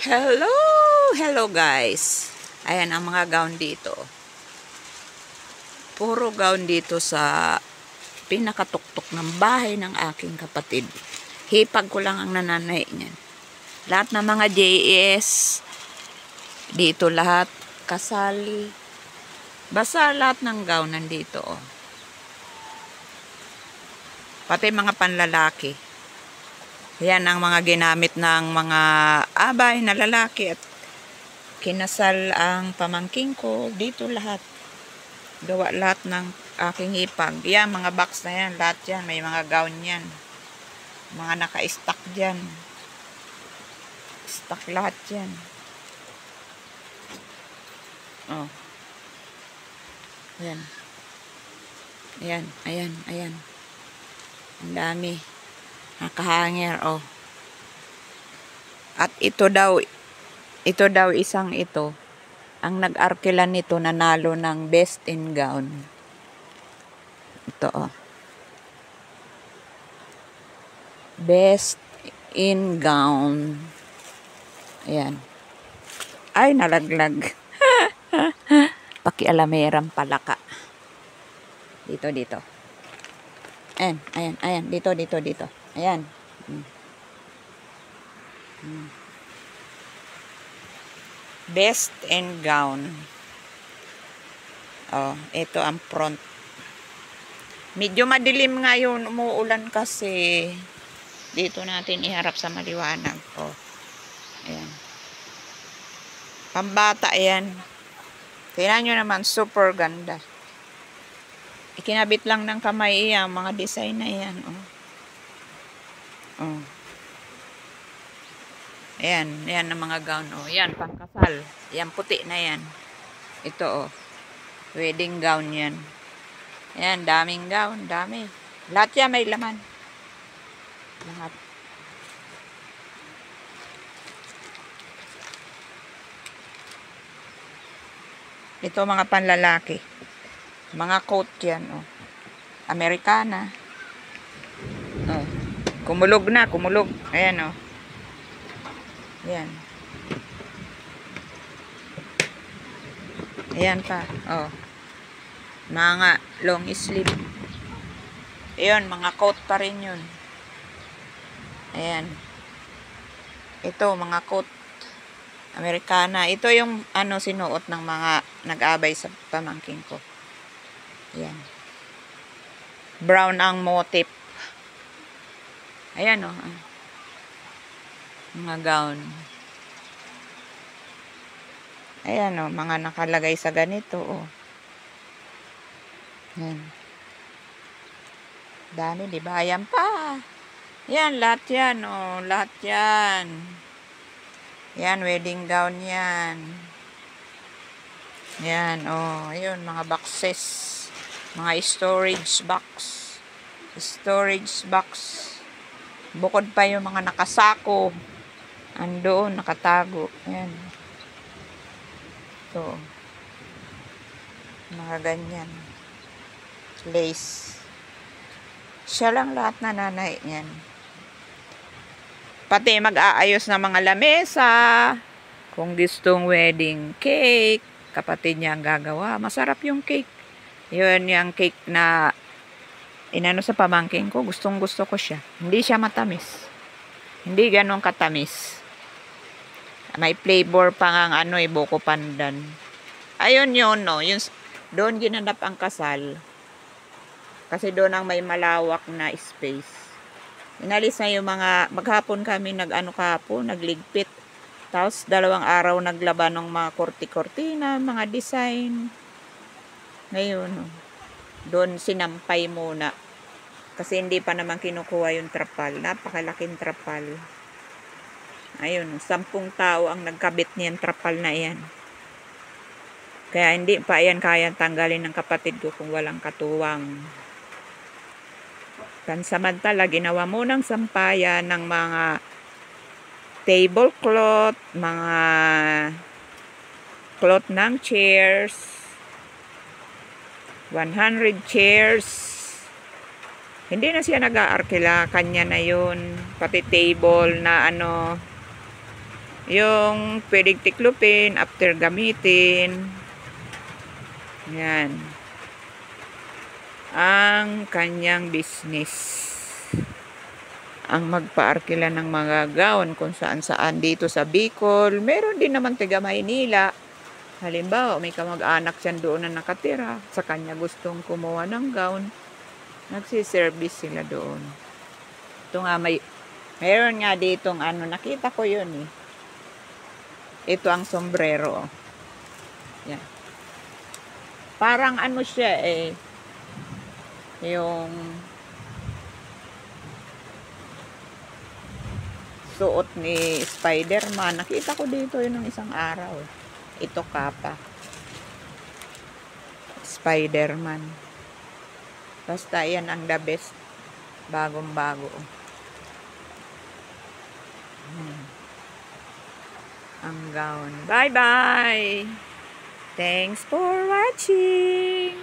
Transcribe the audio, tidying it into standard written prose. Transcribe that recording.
Hello! Hello guys. Ayan ang mga gown dito. Puro gown dito sa pinakatuktok ng bahay ng aking kapatid. Hipag ko lang ang nananay niyan. Lahat ng mga JS dito lahat. Kasali. Basta lahat ng gown nandito. Oh. Pati mga panlalaki. Yan ang mga ginamit ng mga abay na lalaki at kinasal ang pamangking ko. Dito lahat. Gawa lahat ng aking hipag. Yan, mga box na yan. Lahat yan. May mga gown yan. Mga naka-stack dyan. Stack lahat yan. Oh. Ayan. Ayan, ayan, ayan. Ang dami. Nakahanger, oh. At ito daw isang ito, ang nag-arkilan nito nanalo ng best in gown. Ito, oh. Best in gown. Ayan. Ay, nalaglag. Pakialamerang palaka. Dito. Ayan, ayan, ayan. Dito. Ayan. Best in gown. Oh, ito ang front. Medyo madilim ngayon, umuulan kasi. Dito natin iharap sa maliwanag. Oh. Ayan. Pambata yan. Tingnan nyo naman, super ganda. Ikinabit lang ng kamay yan, mga design na yan. Oh. Oh. Ayan, yan ang mga gown. Oh. Yan, pangkasal. Yan, puti na yan. Ito, oh. Wedding gown yan. Ayan, daming gown, dami. Lahat yan may laman. Lahat. Ito mga panlalaki. Mga coat yan, oh. Americana. Oh. Kumulog na, kumulog. Ayan, oh. Ayan. Ayan pa, oh. Mga long sleeve. Ayan, mga coat pa rin yun. Ayan. Ito, mga coat. Americana. Ito yung sinuot ng mga nag-abay sa pamangking ko. Ayan. Brown ang motif. Ayan, oh. Mga gown. Ayan, oh. Mga nakalagay sa ganito, oh. Ayan. Dami, di ba? Ayan pa. Ayan, lahat yan, oh. Lahat yan. Yan, wedding gown yan. Yan, oh. Ayun, mga boxes. Mga storage box. Storage box. Bukod pa yung mga nakasako. Andoon, nakatago. Yan. Ito. Mga ganyan. Lace. Siya lang lahat na nanay yan. Pati mag-aayos ng mga lamesa. Kung gustong wedding cake, kapatid niya ang gagawa. Masarap yung cake. Yun yung cake na inano sa pamangking ko. Gustong gusto ko siya. Hindi siya matamis. Hindi ganun katamis. May flavor pa nga buko pandan. Ayun yun, no. Yun, doon ginanap ang kasal. Kasi doon ang may malawak na space. Inalis na yung mga, maghapon kami nagligpit. Tapos 2 araw naglaban ng mga korti-kortina, mga design. Ngayon, doon sinampay muna. Kasi hindi pa naman kinukuha yung trapal. Napakalaking trapal. Ayun, 10 tao ang nagkabit niyan trapal na yan. Kaya hindi pa yan kayang tanggalin ng kapatid ko kung walang katuwang. Pansamantala, ginawa mo ng sampayan ng mga tablecloth, mga cloth ng chairs, 100 chairs. Hindi na siya nag-aarkila, kanya na yun. Pati table na Yung pwedeng tiklupin after gamitin. Yan. Ang kanyang business. Ang magpaarkila ng mga gown kung saan-saan dito sa Bicol. Meron din naman taga Maynila. Halimbawa, may kamag-anak siya doon na nakatira. Sa kanya gustong kumuha ng gown. Nagsiservice sila doon. Ito nga meron nga ditong nakita ko yun eh. Ito ang sombrero. Yan. Parang siya eh. Yung suot ni Spider-Man. Nakita ko dito yun ng isang araw. Ito kapa. Spider-Man. Basta yan ang the best. Bagong-bago. Ang gown. Bye-bye! Thanks for watching!